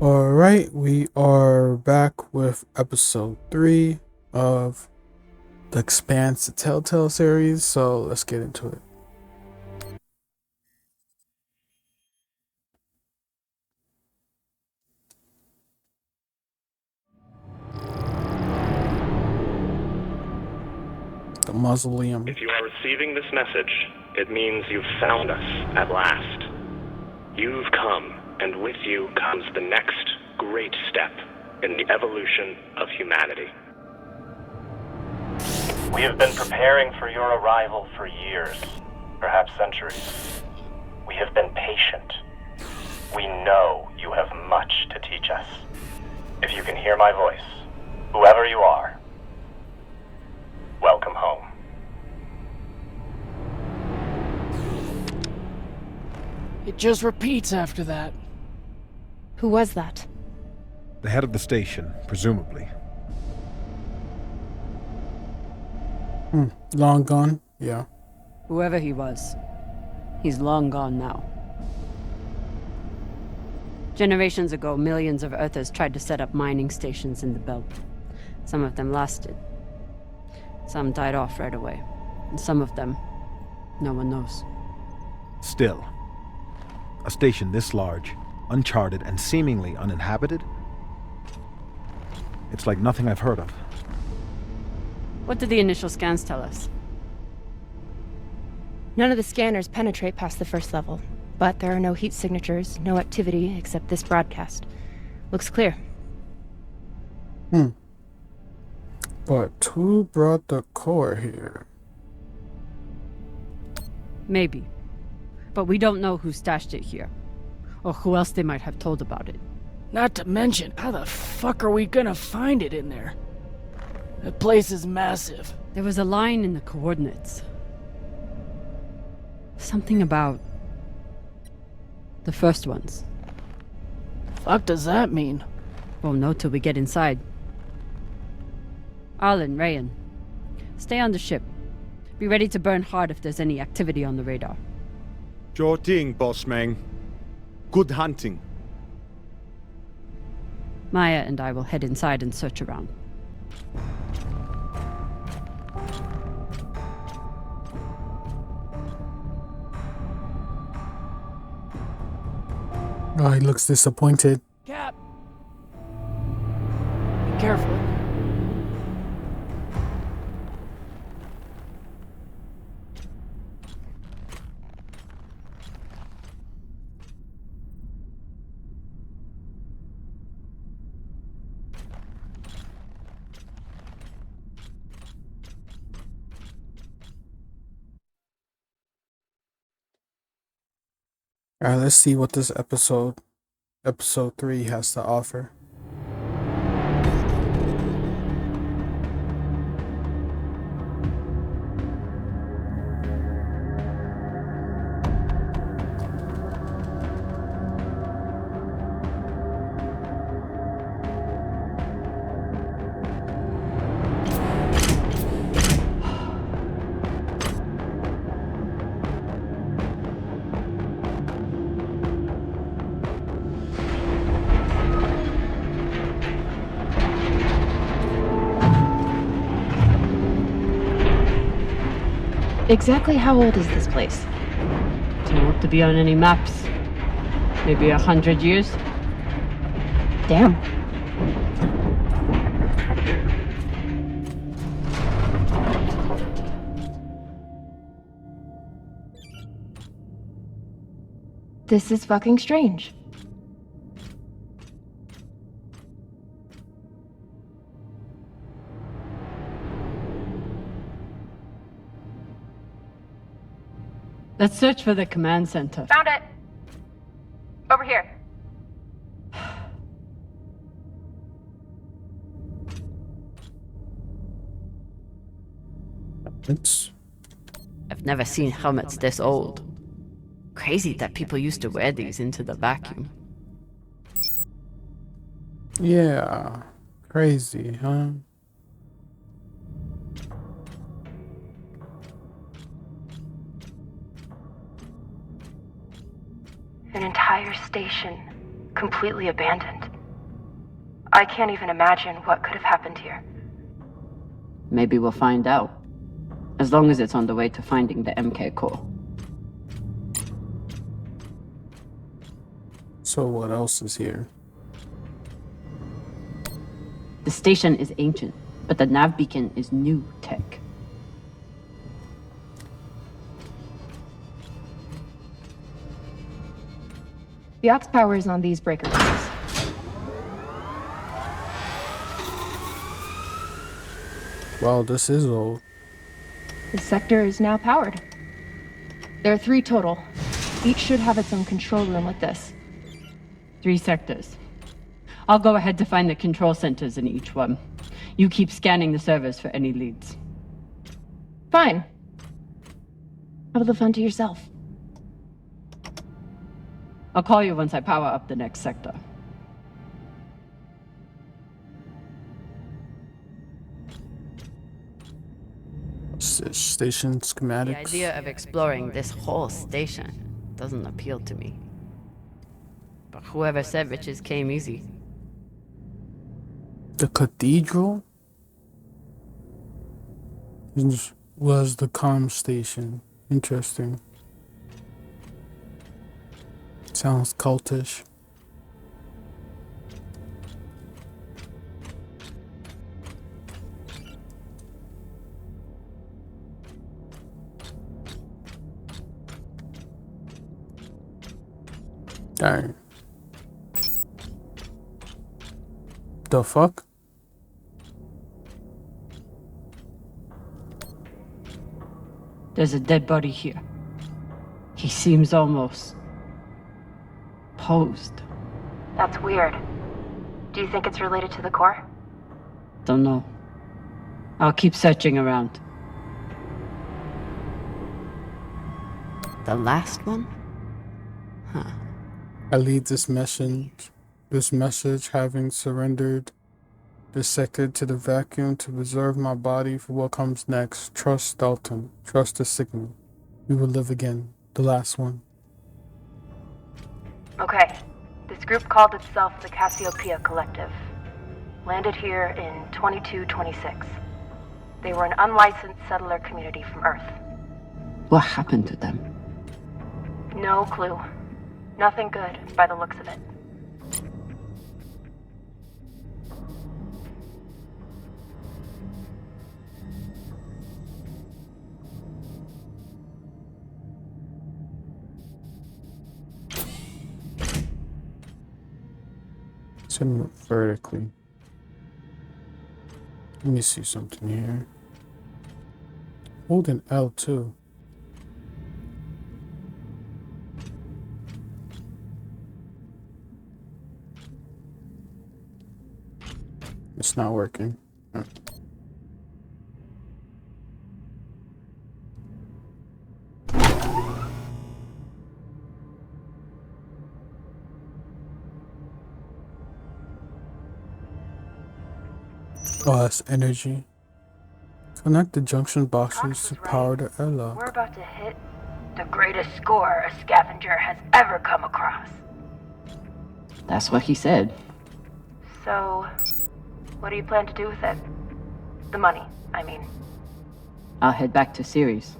Alright, we are back with episode 3 of the Expanse, the Telltale Series, so let's get into it. The mausoleum. If you are receiving this message, it means you've found us at last. You've come, and with you comes the next great step in the evolution of humanity. We have been preparing for your arrival for years, perhaps centuries. We have been patient. We know you have much to teach us. If you can hear my voice, whoever you are, welcome home. It just repeats after that. Who was that? The head of the station, presumably. Long gone? Yeah. Whoever he was, he's long gone now. Generations ago, millions of Earthers tried to set up mining stations in the belt. Some of them lasted. Some died off right away. And some of them, no one knows. Still, a station this large, uncharted, and seemingly uninhabited? It's like nothing I've heard of. What did the initial scans tell us? None of the scanners penetrate past the first level, but there are no heat signatures, no activity except this broadcast. Looks clear. But who brought the core here? Maybe. But we don't know who stashed it here. Or who else they might have told about it. Not to mention, how the fuck are we gonna find it in there? The place is massive. There was a line in the coordinates. Something about the first ones. Fuck does that mean? Won't know till we get inside. Arlen, Rayan, stay on the ship. Be ready to burn hard if there's any activity on the radar. Sure thing, boss man. Good hunting. Maya and I will head inside and search around. Oh, he looks disappointed. Cap! Be careful. Alright, let's see what this episode 3 has to offer. Exactly how old is this place? Too old to be on any maps. Maybe 100 years? Damn. This is fucking strange. Let's search for the command center. Found it! Over here. I've never seen helmets this old. Crazy that people used to wear these into the vacuum. Yeah. Crazy, huh? An entire station completely abandoned. I can't even imagine what could have happened here. Maybe we'll find out. As long as it's on the way to finding the MK core. So what else is here? The station is ancient, but the nav beacon is new tech. The aux power is on these breaker cables. Wow, this is old. The sector is now powered. There are 3 total. Each should have its own control room with this. 3 sectors. I'll go ahead to find the control centers in each one. You keep scanning the servers for any leads. Fine. Have the fun to yourself. I'll call you once I power up the next sector. Station schematics. The idea of exploring this whole station doesn't appeal to me. But whoever said riches came easy. The cathedral was the comm station. Interesting. Sounds cultish. Dang. The fuck? There's a dead body here. He seems almost posed. That's weird. Do you think it's related to the core? Don't know. I'll keep searching around. The last one? Huh. I lead this message having surrendered this sector to the vacuum to preserve my body for what comes next. Trust Dalton. Trust the signal. We will live again. The last one. Okay. This group called itself the Cassiopeia Collective. Landed here in 2226. They were an unlicensed settler community from Earth. What happened to them? No clue. Nothing good, by the looks of it. Send it vertically. Let me see something here. Hold an L2. It's not working. Oh, that's energy. Connect the junction boxes to power the airlock. We're about to hit the greatest score a scavenger has ever come across. That's what he said. So, what do you plan to do with it? The money, I mean. I'll head back to Series.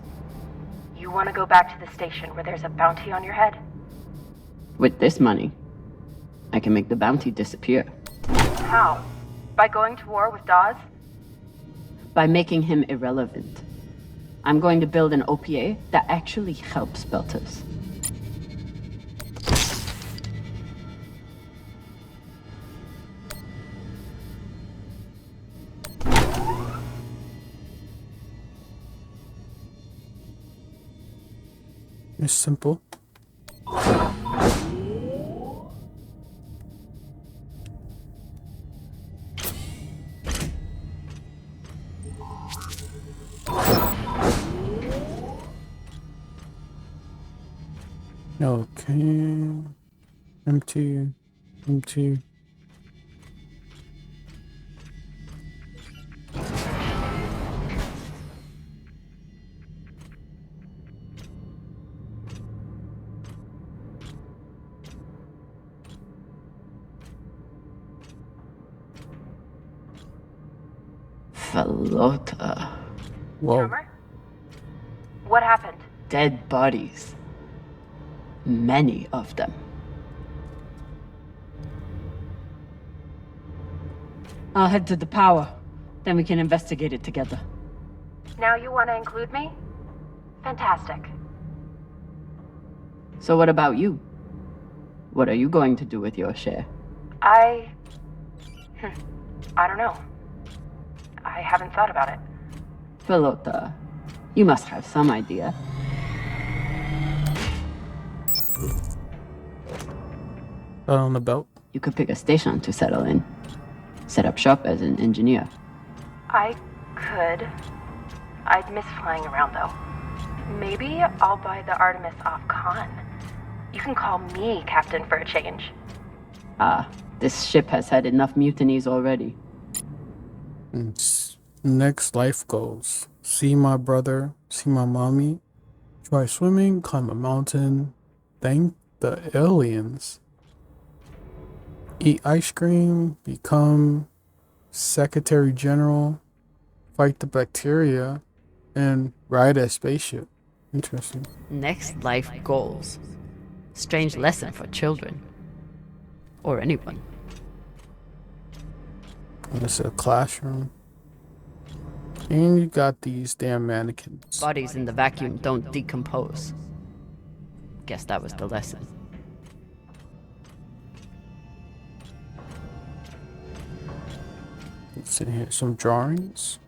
You want to go back to the station where there's a bounty on your head? With this money, I can make the bounty disappear. How? By going to war with Dawes? By making him irrelevant. I'm going to build an OPA that actually helps Belters. It's simple. Okay. Empty. Empty. Velota. Whoa. Drummer? What happened? Dead bodies. Many of them. I'll head to the power. Then we can investigate it together. Now you want to include me? Fantastic. So what about you? What are you going to do with your share? I don't know. I haven't thought about it. Velota, you must have some idea. On the belt. You could pick a station to settle in. Set up shop as an engineer. I could. I'd miss flying around, though. Maybe I'll buy the Artemis off Khan. You can call me captain for a change. This ship has had enough mutinies already. Next life goals. See my brother, see my mommy, try swimming, climb a mountain, thank the aliens, eat ice cream, become Secretary General, fight the bacteria, and ride a spaceship. Interesting. Next life goals. Strange lesson for children. Or anyone. It's a classroom. And you got these damn mannequins. Bodies in the vacuum don't decompose. Guess that was the lesson. Let's see here. Some drawings.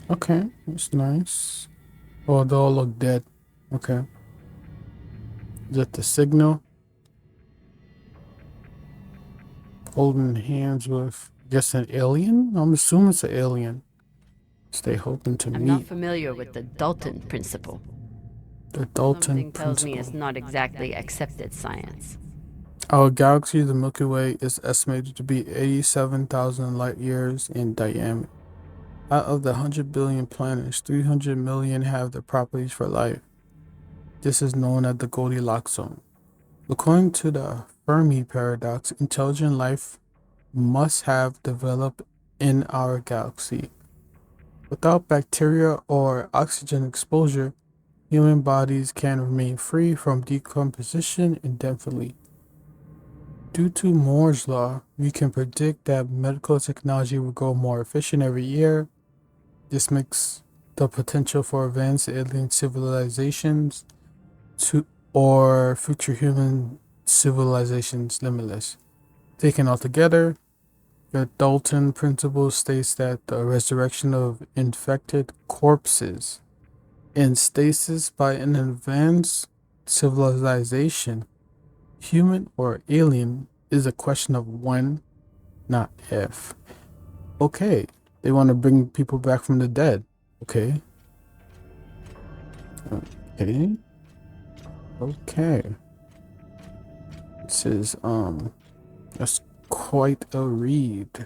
Okay, that's nice. Oh, they all look dead. Okay. Is that the signal? Holding hands with, I guess, an alien? I'm assuming it's an alien. Stay hoping to I'm meet. not familiar with the Dalton principle. The Dalton Something tells me principle. it's not exactly accepted science. Our galaxy, the Milky Way, is estimated to be 87,000 light years in diameter. Out of the 100 billion planets, 300 million have the properties for life. This is known as the Goldilocks zone. According to the Fermi paradox, intelligent life must have developed in our galaxy. Without bacteria or oxygen exposure, human bodies can remain free from decomposition indefinitely. Due to Moore's law, we can predict that medical technology will grow more efficient every year. This makes the potential for advanced alien civilizations or future human civilizations limitless. Taken all together, the Dalton principle states that the resurrection of infected corpses in stasis by an advanced civilization, human or alien, is a question of when, not if. Okay, they want to bring people back from the dead. Okay. Okay. This is, that's quite a read.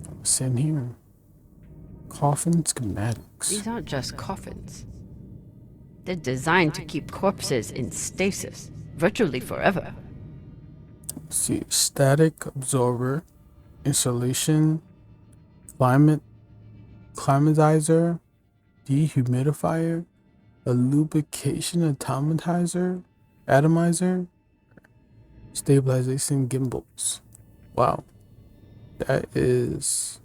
What's in here? Coffin schematics. These aren't just coffins. They're designed to keep corpses in stasis, virtually forever. Let's see, static absorber, insulation, climatizer, dehumidifier, a lubrication atomizer, stabilization gimbals. Wow, that is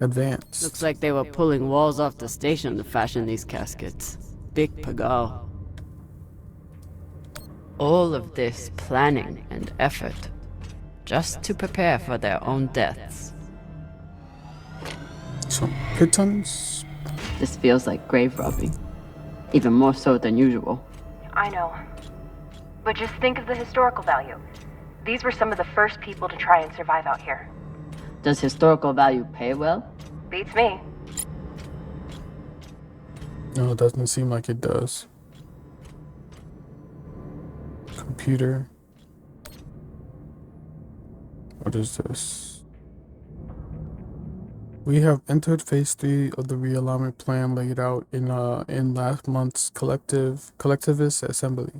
advanced. Looks like they were pulling walls off the station to fashion these caskets. Big pagal. All of this planning and effort, just to prepare for their own deaths. Some pitons. This feels like grave robbing. Even more so than usual. I know. But just think of the historical value. These were some of the first people to try and survive out here. Does historical value pay well? Beats me. No, it doesn't seem like it does. Computer. What is this? We have entered phase 3 of the realignment plan laid out in last month's collectivist assembly.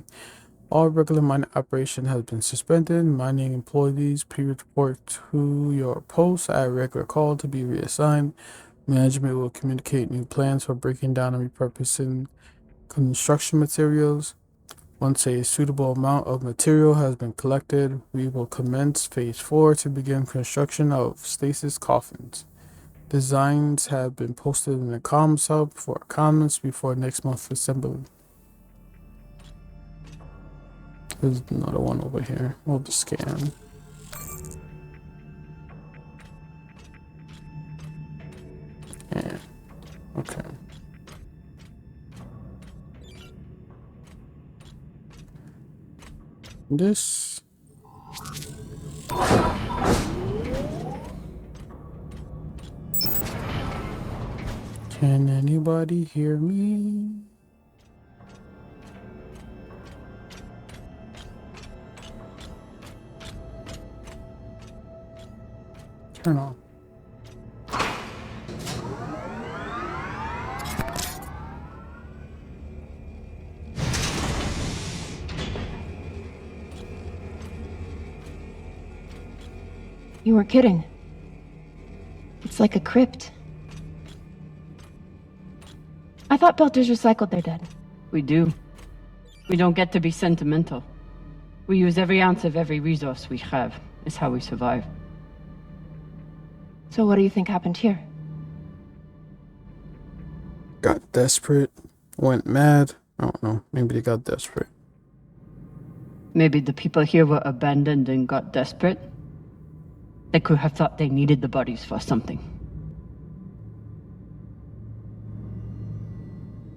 All regular mining operation has been suspended. Mining employees, please report to your posts at regular call to be reassigned. Management will communicate new plans for breaking down and repurposing construction materials. Once a suitable amount of material has been collected, we will commence Phase 4 to begin construction of stasis coffins. Designs have been posted in the comms hub for comments before next month's assembly. There's another one over here. We'll just scan. Yeah. Okay. This. Can anybody hear me? Turn on. You were kidding. It's like a crypt. I thought Belters recycled their dead. We do. We don't get to be sentimental. We use every ounce of every resource we have. It's how we survive. So what do you think happened here? Got desperate. Went mad. I don't know. Maybe they got desperate. Maybe the people here were abandoned and got desperate. They could have thought they needed the bodies for something.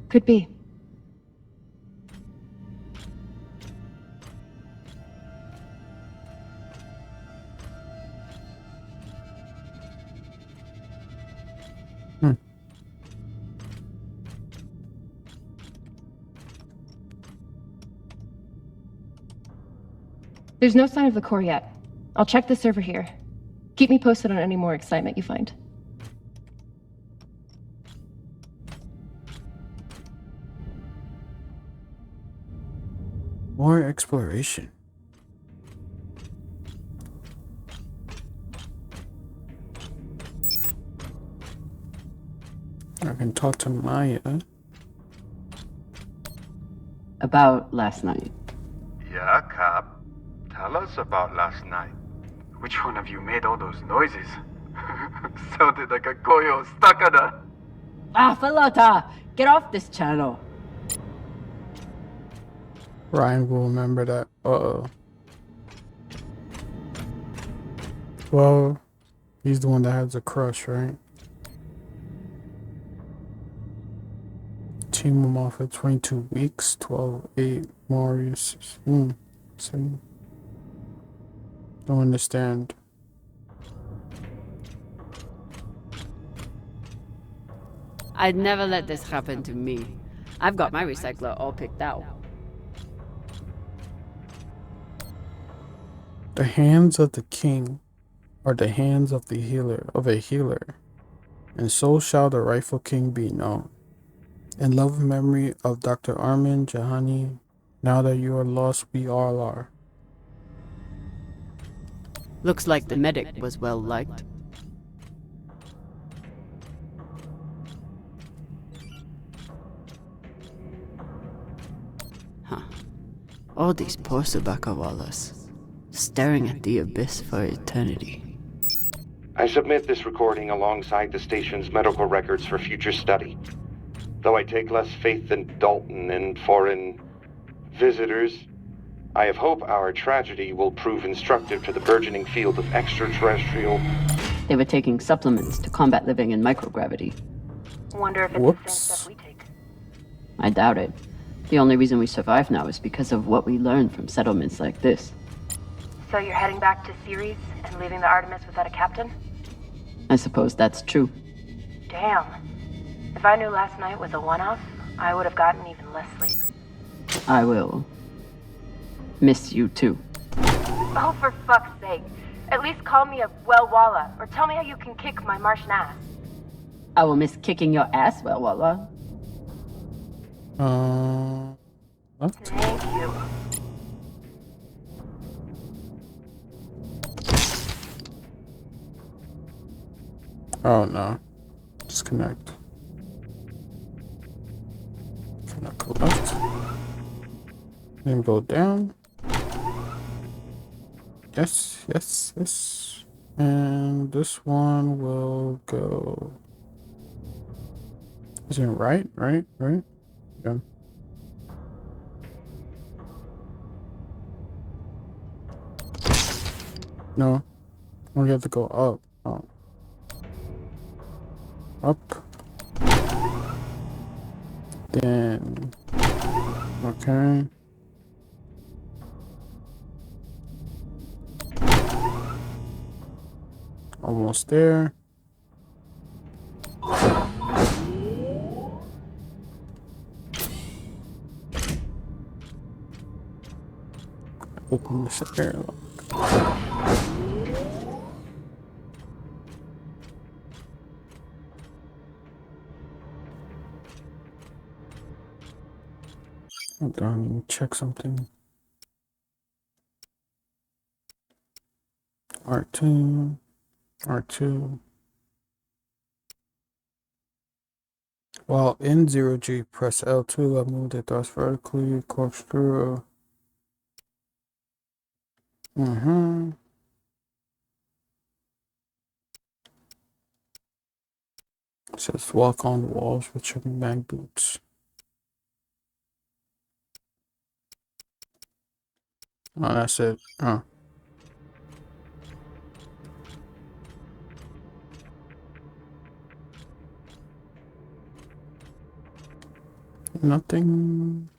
Could be. There's no sign of the core yet. I'll check the server here. Keep me posted on any more excitement you find. More exploration. I can talk to Maya. About last night. Yeah, Cap. Tell us about last night. Which one of you made all those noises? Sounded like a koyo stakada. Ah, Falota! Get off this channel! Ryan will remember that. Uh-oh. Well, he's the one that has a crush, right? Team him off at 22 weeks, 12-8 more uses. See? Don't understand. I'd never let this happen to me. I've got my recycler all picked out. The hands of the king are the hands of the healer, and so shall the rightful king be known. In love and memory of Dr. Armin Jahani, now that you are lost, we all are. Looks like the medic was well liked. Huh. All these poor Sabakawalas, staring at the abyss for eternity. I submit this recording alongside the station's medical records for future study. Though I take less faith than Dalton in foreign visitors, I have hope our tragedy will prove instructive to the burgeoning field of extraterrestrial... They were taking supplements to combat living in microgravity. Wonder if it's the same stuff we take. I doubt it. The only reason we survive now is because of what we learned from settlements like this. So you're heading back to Ceres and leaving the Artemis without a captain? I suppose that's true. Damn. If I knew last night was a one-off, I would have gotten even less sleep. I will miss you too. Oh, for fuck's sake. At least call me a well-walla, or tell me how you can kick my Martian ass. I will miss kicking your ass, well, Walla. What? Thank you. Oh no. Disconnect. Can I go left? Then go down. Yes, yes, yes. And this one will go. Is it right? Right? Right? Yeah. No. We have to go up. Oh. Up. Then. Okay. Almost there. Open this airlock. Hold on, let me check something. R2, R2. While in 0G, press L2. I move the thrust vertically, corkscrew. Mm-hmm. It says walk on the walls with tripping bag boots. Oh, that's it. Oh. Nothing.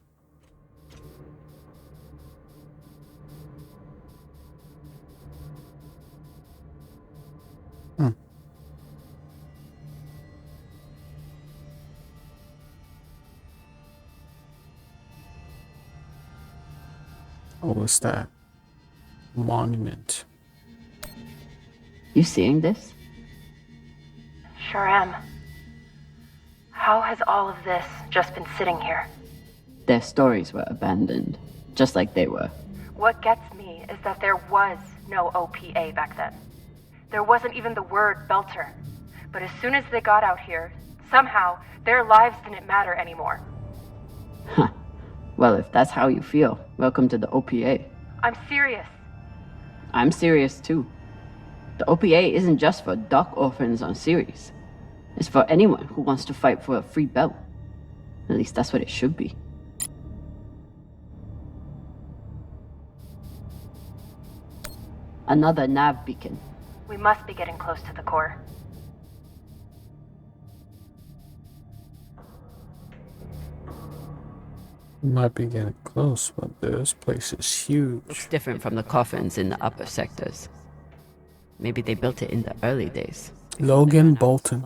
Hmm. Oh, what's that? Monument. You seeing this? Sure am. How has all of this just been sitting here? Their stories were abandoned, just like they were. What gets me is that there was no OPA back then. There wasn't even the word Belter. But as soon as they got out here, somehow their lives didn't matter anymore. Huh. Well, if that's how you feel, welcome to the OPA. I'm serious. I'm serious too. The OPA isn't just for dock orphans on Ceres. It's for anyone who wants to fight for a free belt. At least that's what it should be. Another nav beacon. We must be getting close to the core. We might be getting close, but this place is huge. It's different from the coffins in the upper sectors. Maybe they built it in the early days. Logan Bolton.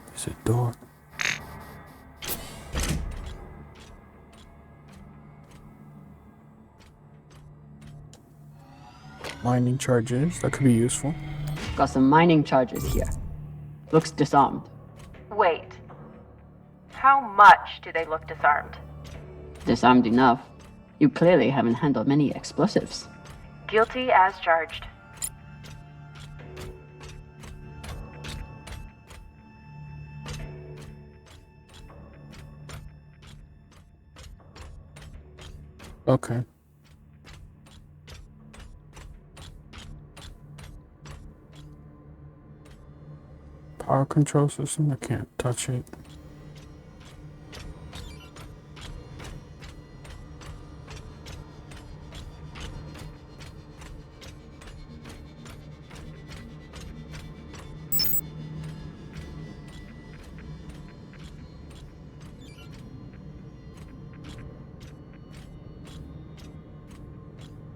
There's a door. Mining charges. That could be useful. Got some mining charges here. Looks disarmed. Wait. How much do they look disarmed? Disarmed enough. You clearly haven't handled many explosives. Guilty as charged. Okay. Power control system, I can't touch it.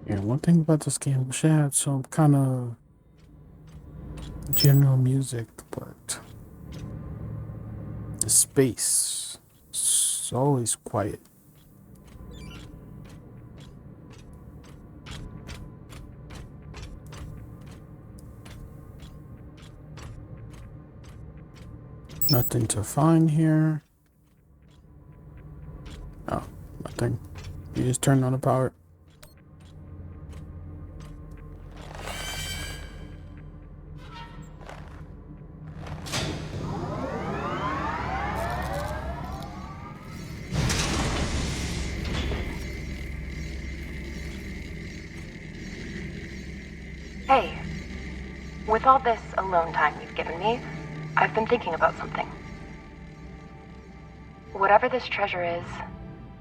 Yeah, one thing about this game, wish it had some kind of general music, but the space is always quiet. Nothing to find here. Oh, nothing. just turn on the power. Hey, with all this alone time you've given me, I've been thinking about something. Whatever this treasure is,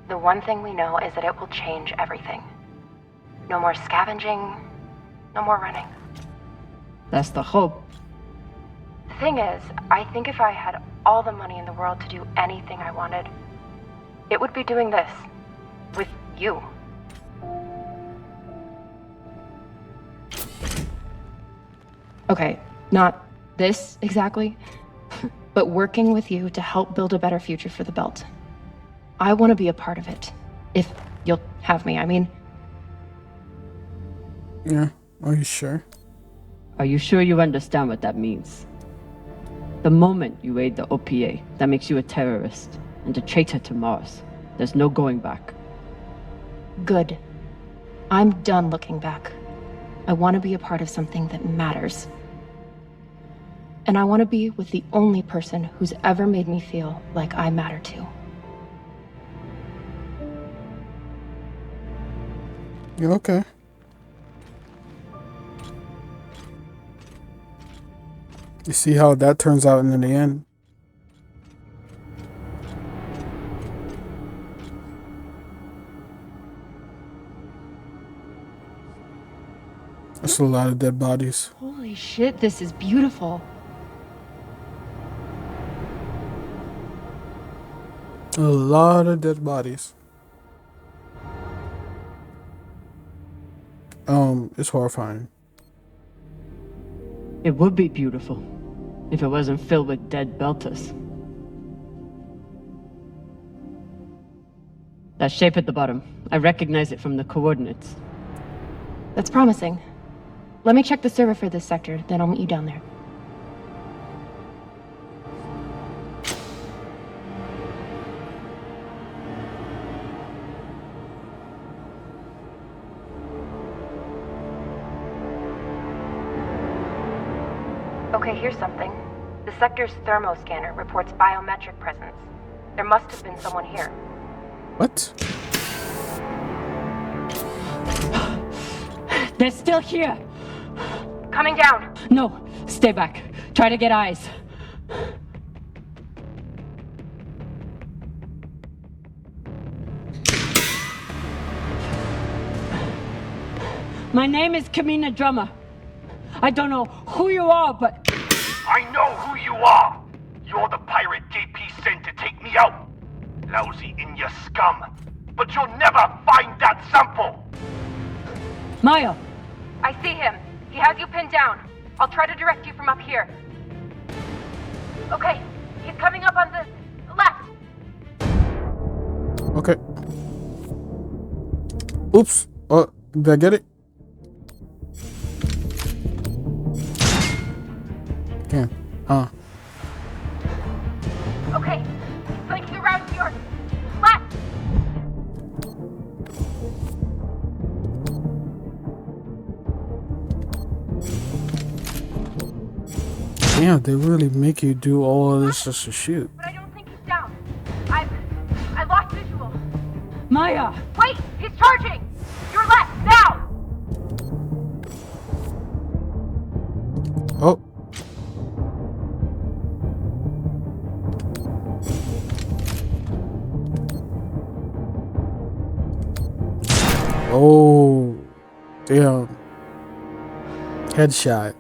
the one thing we know is that it will change everything. No more scavenging, no more running. That's the hope. The thing is, I think if I had all the money in the world to do anything I wanted, it would be doing this. With you. Okay, not this exactly, but working with you to help build a better future for the Belt. I want to be a part of it. If you'll have me, I mean. Yeah, are you sure? Are you sure you understand what that means? The moment you aid the OPA, that makes you a terrorist and a traitor to Mars. There's no going back. Good. I'm done looking back. I want to be a part of something that matters. And I want to be with the only person who's ever made me feel like I matter too. Yeah, okay. You see how that turns out in the end. That's a lot of dead bodies. Holy shit, this is beautiful. A lot of dead bodies. It's horrifying. It would be beautiful if it wasn't filled with dead Belters. That shape at the bottom, I recognize it from the coordinates. That's promising. Let me check the server for this sector, then I'll meet you down there. Okay, here's something. The sector's thermoscanner reports biometric presence. There must have been someone here. What? They're still here! Coming down! No, stay back. Try to get eyes. My name is Camina Drummer. I don't know who you are, but... I know who you are! You're the pirate JP sent to take me out! Lousy in your scum! But you'll never find that sample! Maya! I see him. He has you pinned down. I'll try to direct you from up here. Okay, he's coming up on the left. Okay. Oops. Oh, did I get it? Yeah. Okay, he's flanking around to your left. Damn, they really make you do all of this just to shoot. But I don't think he's down. I lost visual. Maya! Wait, he's charging. Your left, now. Oh. Oh, damn. Headshot.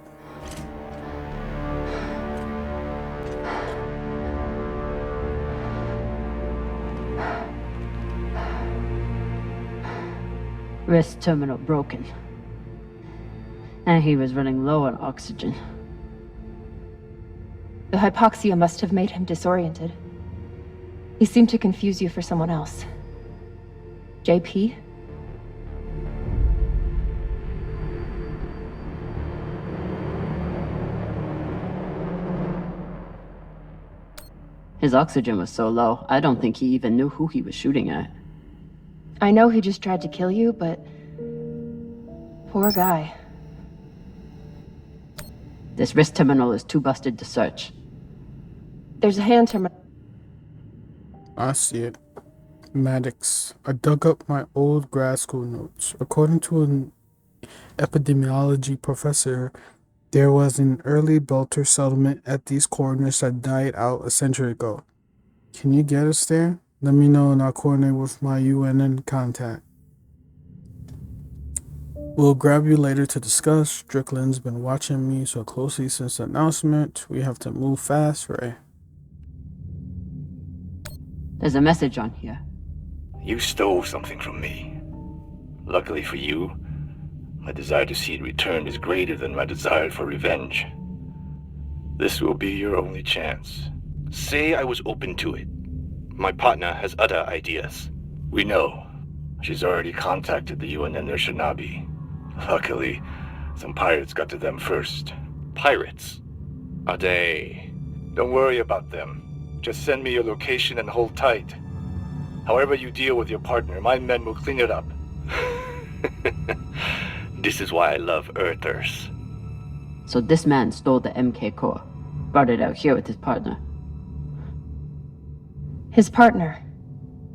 Wrist terminal broken. And he was running low on oxygen. The hypoxia must have made him disoriented. He seemed to confuse you for someone else. JP? His oxygen was so low, I don't think he even knew who he was shooting at. I know he just tried to kill you, but... poor guy. This wrist terminal is too busted to search. There's a hand terminal. I see it. Maddox. I dug up my old grad school notes. According to an epidemiology professor, there was an early Belter settlement at these coordinates that died out a century ago. Can you get us there? Let me know and I'll coordinate with my UNN contact. We'll grab you later to discuss. Strickland's been watching me so closely since the announcement. We have to move fast, Ray. There's a message on here. You stole something from me. Luckily for you, my desire to see it returned is greater than my desire for revenge. This will be your only chance. Say I was open to it. My partner has other ideas. We know. She's already contacted the UN and their Shinabi. Luckily, some pirates got to them first. Pirates? Are they? Don't worry about them. Just send me your location and hold tight. However you deal with your partner, my men will clean it up. This is why I love Earthers. So this man stole the MK core, brought it out here with his partner. His partner,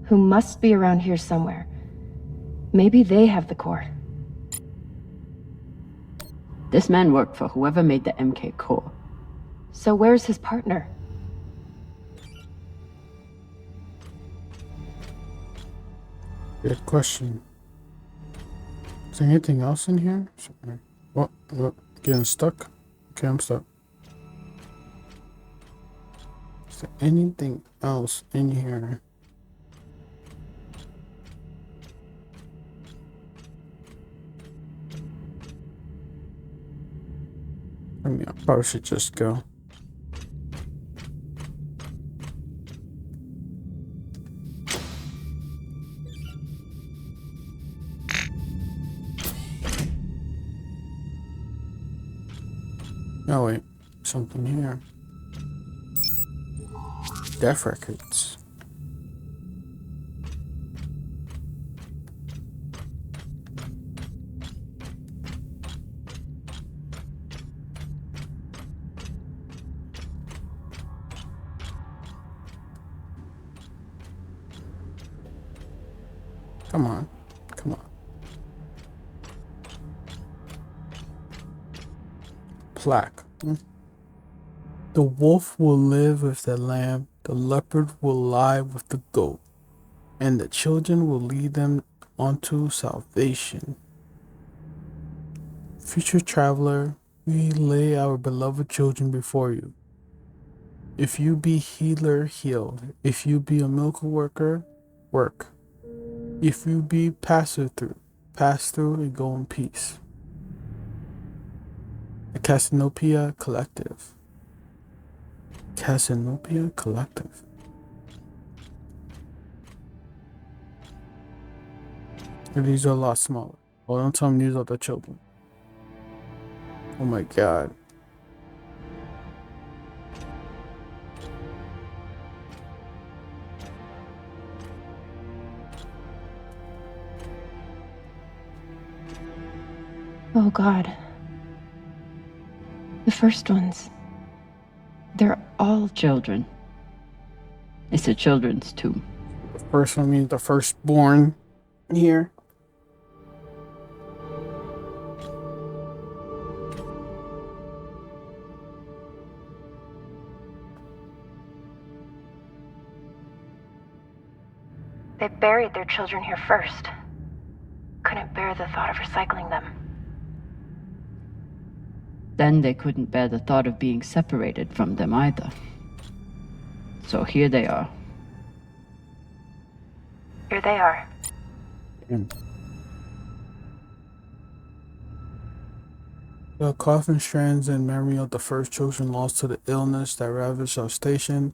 who must be around here somewhere. Maybe they have the core. This man worked for whoever made the MK core. So where's his partner? Good question. Is there anything else in here? What? Getting stuck? Okay, I'm stuck. Is there anything else in here? I mean, I probably should just go. Oh wait, something here. Death records. Come on, come on. Plaque. The wolf will live with the lamb, the leopard will lie with the goat, and the children will lead them onto salvation. Future traveler, we lay our beloved children before you. If you be healer, heal. If you be a milk worker, work. If you be passer through, pass through and go in peace. The Casanopia Collective. Casanopia Collective. And these are a lot smaller. Oh, don't tell me these are the children. Oh my god. Oh god. The first ones. They're all Children. It's a children's tomb. The first one means the firstborn here. They buried their children here first. Couldn't bear the thought of recycling them. Then they couldn't bear the thought of being separated from them either. So here they are. Here they are. The coffin strands in memory of the first children lost to the illness that ravaged our station.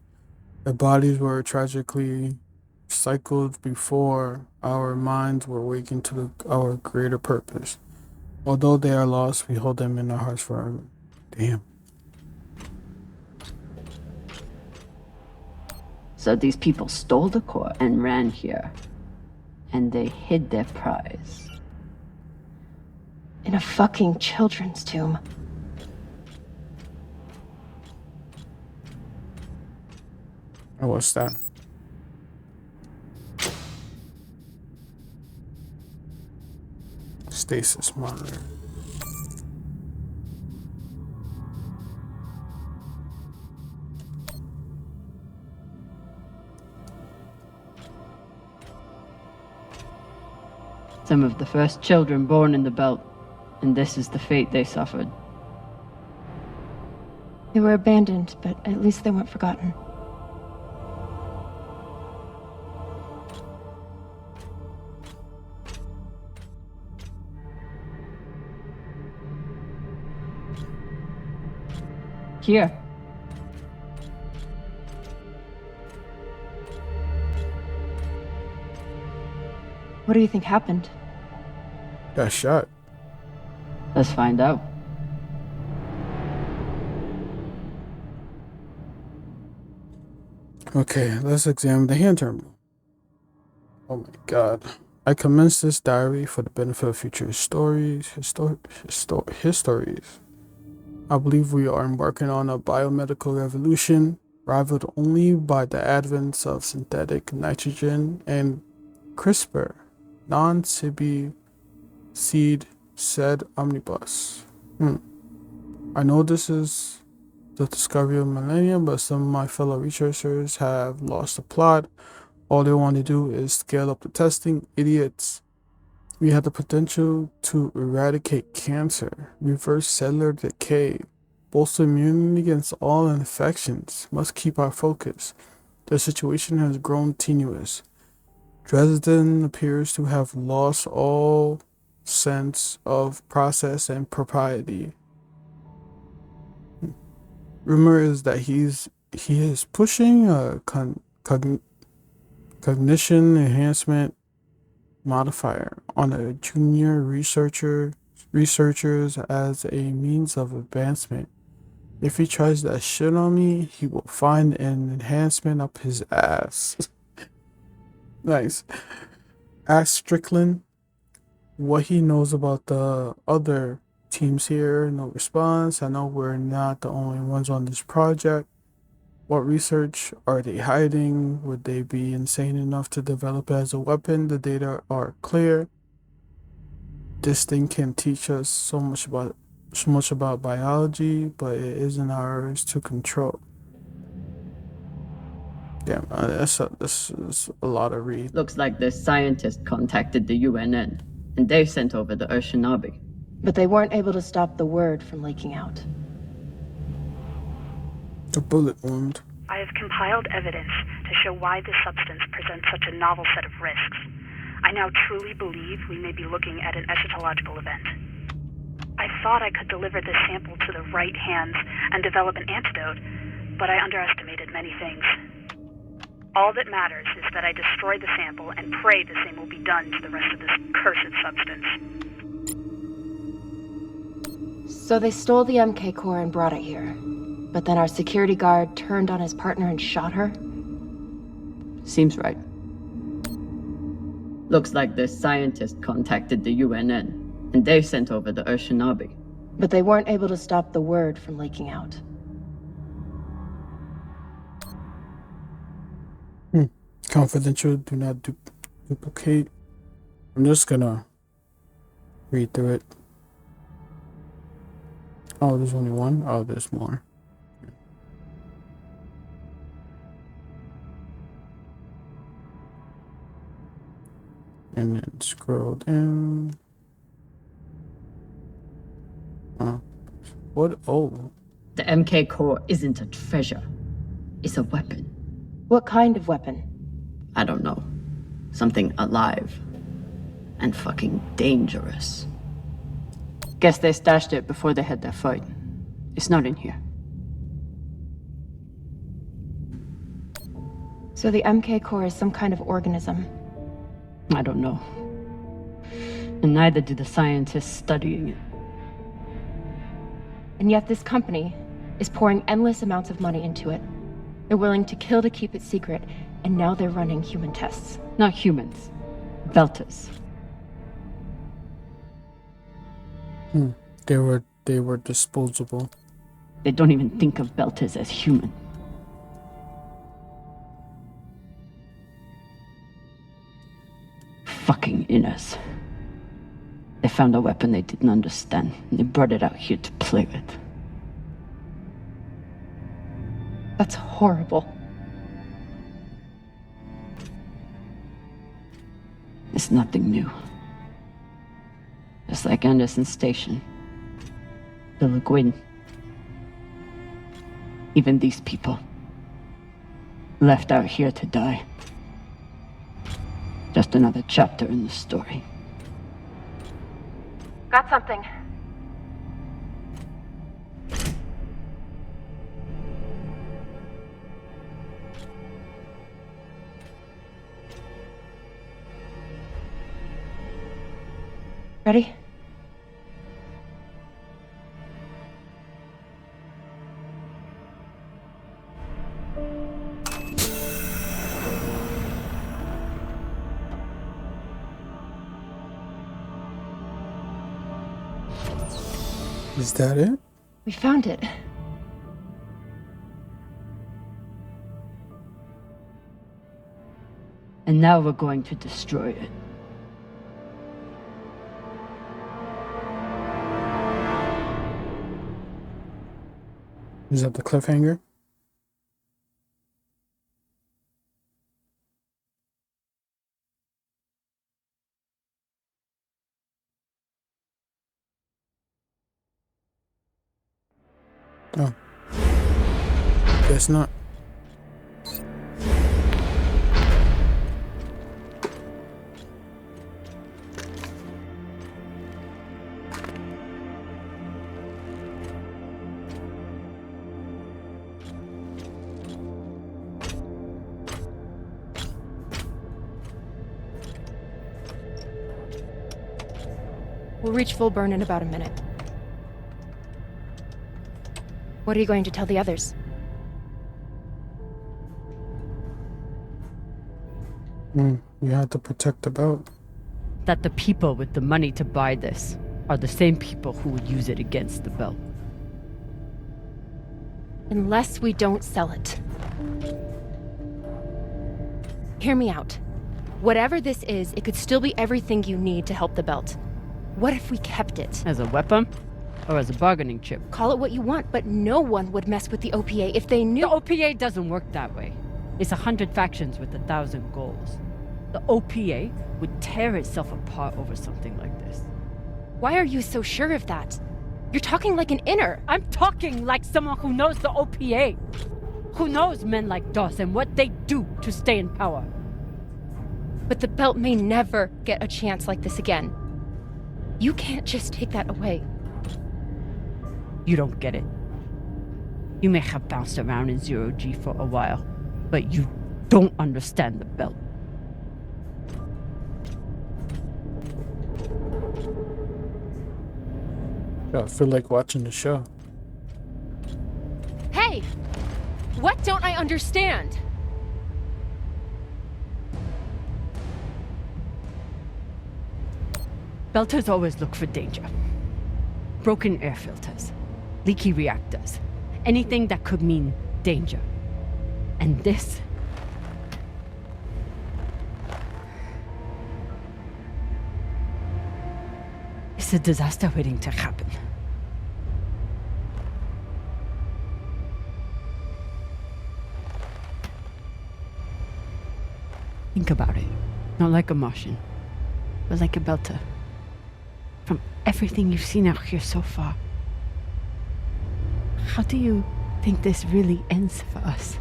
Their bodies were tragically cycled before our minds were awakened to our greater purpose. Although they are lost, we hold them in our hearts forever. Damn. So these people stole the core and ran here. And they hid their prize. In a fucking children's tomb. Oh, what's that? Stasis monitor. Some of the first children born in the belt, and this is the fate they suffered. They were abandoned, but at least they weren't forgotten. Here. What do you think happened? Got shot. Let's find out. Okay, let's examine the hand terminal. Oh my god. I commenced this diary for the benefit of future histories. I believe we are embarking on a biomedical revolution, rivaled only by the advent of synthetic nitrogen and CRISPR, non-Sibi seed said omnibus. I know this is the discovery of millennium, but some of my fellow researchers have lost the plot. All they want to do is scale up the testing. Idiots. We have the potential to eradicate cancer, reverse cellular decay, bolster immunity against all infections. Must keep our focus. The situation has grown tenuous. Dresden appears to have lost all sense of process and propriety. Rumor is that he is pushing a cognition enhancement modifier on a junior researchers as a means of advancement. If he tries that shit on me, he will find an enhancement up his ass. Nice. Ask Strickland what he knows about the other teams here. No response. I know we're not the only ones on this project. What research are they hiding? Would they be insane enough to develop it as a weapon? The data are clear. This thing can teach us so much about biology, but it isn't ours to control. Damn, this is a lot of read. Looks like this scientist contacted the UNN, and they sent over the Shinobi. But they weren't able to stop the word from leaking out. A bullet wound. I have compiled evidence to show why this substance presents such a novel set of risks. I now truly believe we may be looking at an eschatological event. I thought I could deliver this sample to the right hands and develop an antidote, but I underestimated many things. All that matters is that I destroy the sample and pray the same will be done to the rest of this cursed substance. So they stole the MK core and brought it here. But then our security guard turned on his partner and shot her? Seems right. Looks like this scientist contacted the UNN, and they sent over the Shinobi. But they weren't able to stop the word from leaking out. Confidential, do not duplicate. I'm just gonna read through it. Oh, there's only one? Oh, there's more. And then scroll down. What? Oh. The MK core isn't a treasure. It's a weapon. What kind of weapon? I don't know. Something alive. And fucking dangerous. Guess they stashed it before they had their fight. It's not in here. So the MK core is some kind of organism. I don't know. And neither do the scientists studying it. And yet this company is pouring endless amounts of money into it. They're willing to kill to keep it secret, and now they're running human tests. Not humans. Belters. They were disposable. They don't even think of Belters as human. Fucking inners. They found a weapon they didn't understand, and they brought it out here to play with. That's horrible. It's nothing new. Just like Anderson Station. The Lagoon. Even these people. Left out here to die. Just another chapter in the story. Got something. Ready? Is that it? We found it. And now we're going to destroy it. Is that the cliffhanger? Oh. Guess not. We'll reach full burn in about a minute. What are you going to tell the others? You have to protect the belt. That the people with the money to buy this are the same people who would use it against the belt. Unless we don't sell it. Hear me out. Whatever this is, it could still be everything you need to help the belt. What if we kept it? As a weapon? Or as a bargaining chip? Call it what you want, but no one would mess with the OPA if they knew— The OPA doesn't work that way. It's 100 factions with 1,000 goals. The OPA would tear itself apart over something like this. Why are you so sure of that? You're talking like an inner. I'm talking like someone who knows the OPA. Who knows men like Doss and what they do to stay in power. But the belt may never get a chance like this again. You can't just take that away. You don't get it. You may have bounced around in zero-G for a while, but you don't understand the belt. I feel like watching the show. Hey! What don't I understand? Belters always look for danger. Broken air filters, leaky reactors, anything that could mean danger. And this? It's a disaster waiting to happen. Think about it. Not like a Martian, but like a Belter. From everything you've seen out here so far, how do you think this really ends for us?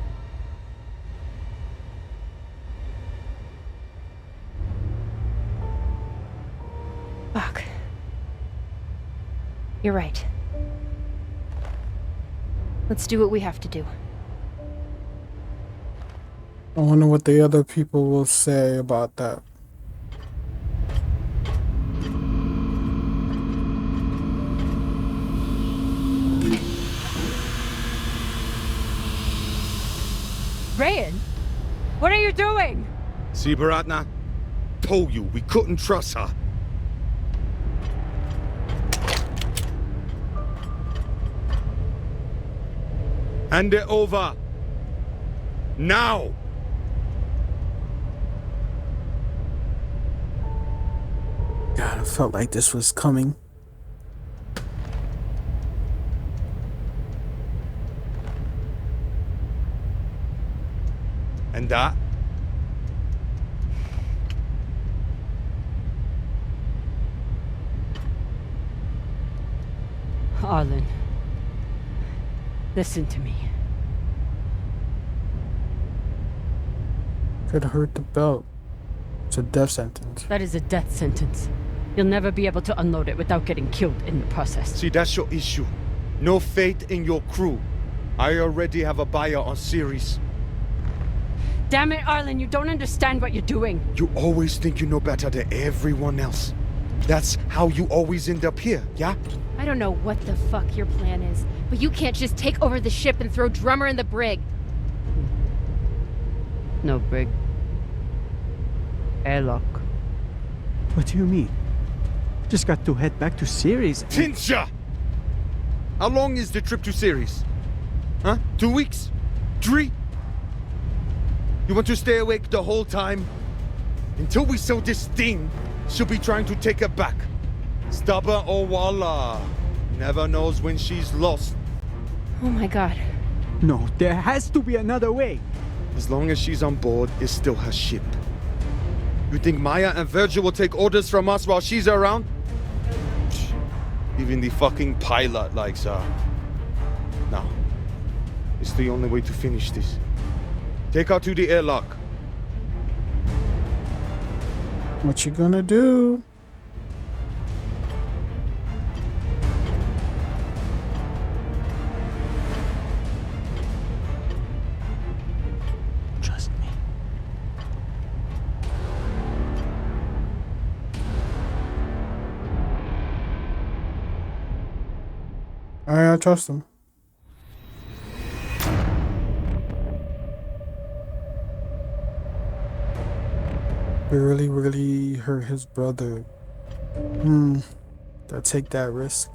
Fuck. You're right. Let's do what we have to do. I wonder what the other people will say about that. Rayan, what are you doing? See, Baratna? told you we couldn't trust her. Hand it over. Now! God, I felt like this was coming. And that? Arlen, listen to me. Could hurt the belt. It's a death sentence. That is a death sentence. You'll never be able to unload it without getting killed in the process. See, that's your issue. No faith in your crew. I already have a buyer on Series. Damn it, Arlen, you don't understand what you're doing. You always think you know better than everyone else. That's how you always end up here, yeah? I don't know what the fuck your plan is, but you can't just take over the ship and throw Drummer in the brig. No brig. Airlock. What do you mean? Just got to head back to Series. Tinsha! How long is the trip to Series? Huh? 2 weeks? 3? You want to stay awake the whole time? Until we sell this thing, she'll be trying to take it back. Stubborn or voila. Never knows when she's lost. Oh my god. No, there has to be another way. As long as she's on board, it's still her ship. You think Maya and Virgil will take orders from us while she's around? Even the fucking pilot likes her. No. It's the only way to finish this. Take her to the airlock. What you gonna do? Trust me. Alright, I trust him. It really hurt his brother. Gotta take that risk.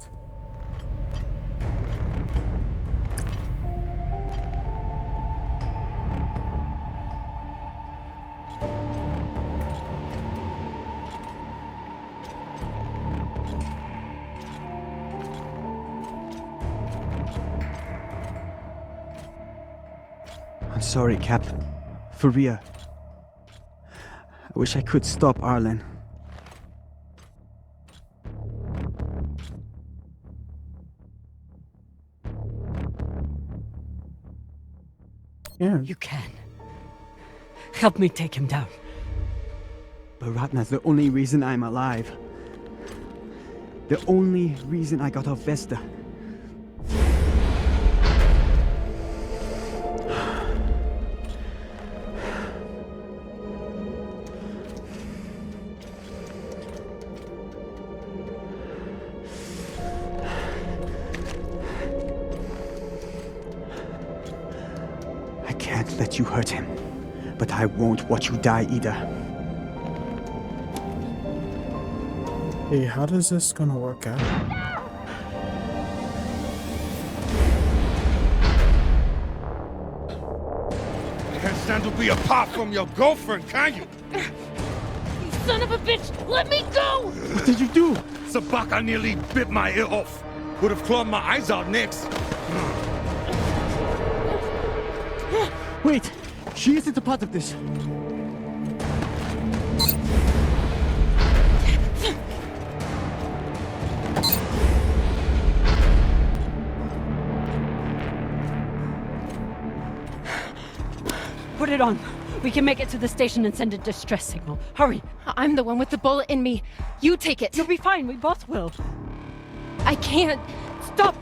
I'm sorry, Cap. For real. I wish I could stop Arlen. Yeah. You can. Help me take him down. But Ratna's the only reason I'm alive. The only reason I got off Vesta. Let you hurt him, but I won't watch you die either. Hey, how does this gonna work out? You can't stand to be apart from your girlfriend, can you? You son of a bitch! Let me go! What did you do? Sabaka nearly bit my ear off. Would have clawed my eyes out next. Wait! She isn't a part of this! Put it on. We can make it to the station and send a distress signal. Hurry! I'm the one with the bullet in me. You take it. You'll be fine. We both will. I can't. Stop!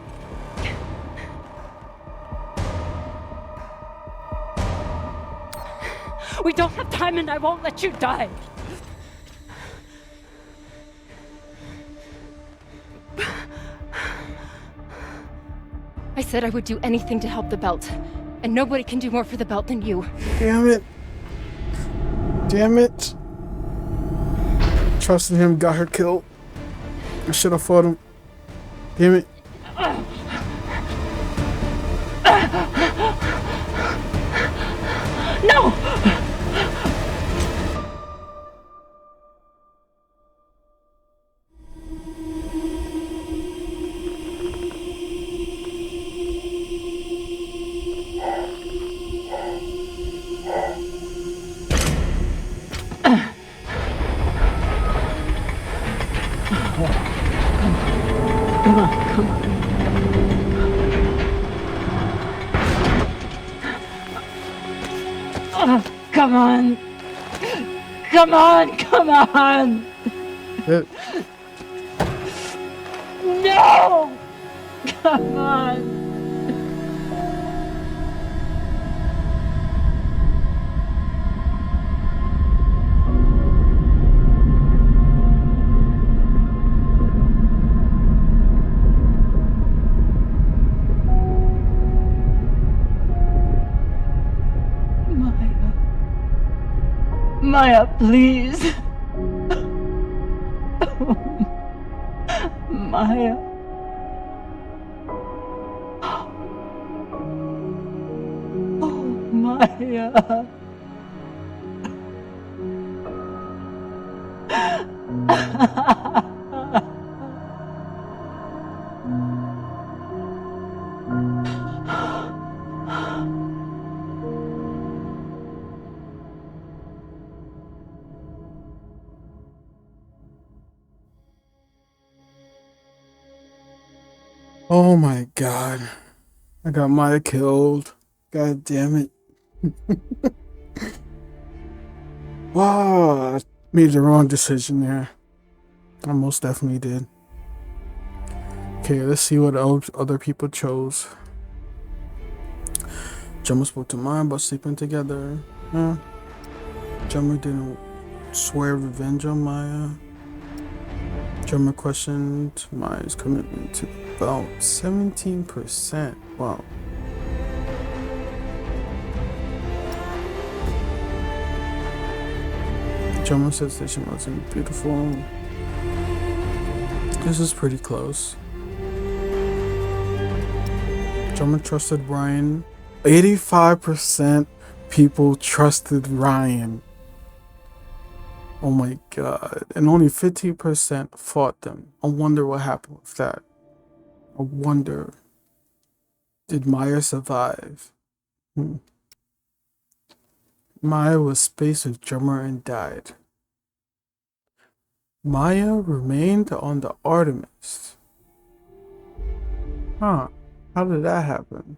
We don't have time and I won't let you die. I said I would do anything to help the belt. And nobody can do more for the belt than you. Damn it. Damn it. trusted him, got her killed. I should have fought him. Damn it. No! Come on. Come on, come on. No! Come on. Maya, please. Maya. Oh, Maya. Oh my god. I got Maya killed. God damn it. Wow, I made the wrong decision there. I most definitely did. Okay, let's see what other people chose. Drummer spoke to Maya about sleeping together. Drummer didn't swear revenge on Maya. Drummer questioned Maya's commitment to about 17%. Wow. Drummer said station wasn't beautiful. This is pretty close. Drummer trusted Ryan. 85% people trusted Ryan. Oh my god. And only 15% fought them. I wonder what happened with that. I wonder. Did Maya survive? Maya was spaced with Drummer and died. Maya remained on the Artemis. Huh. How did that happen?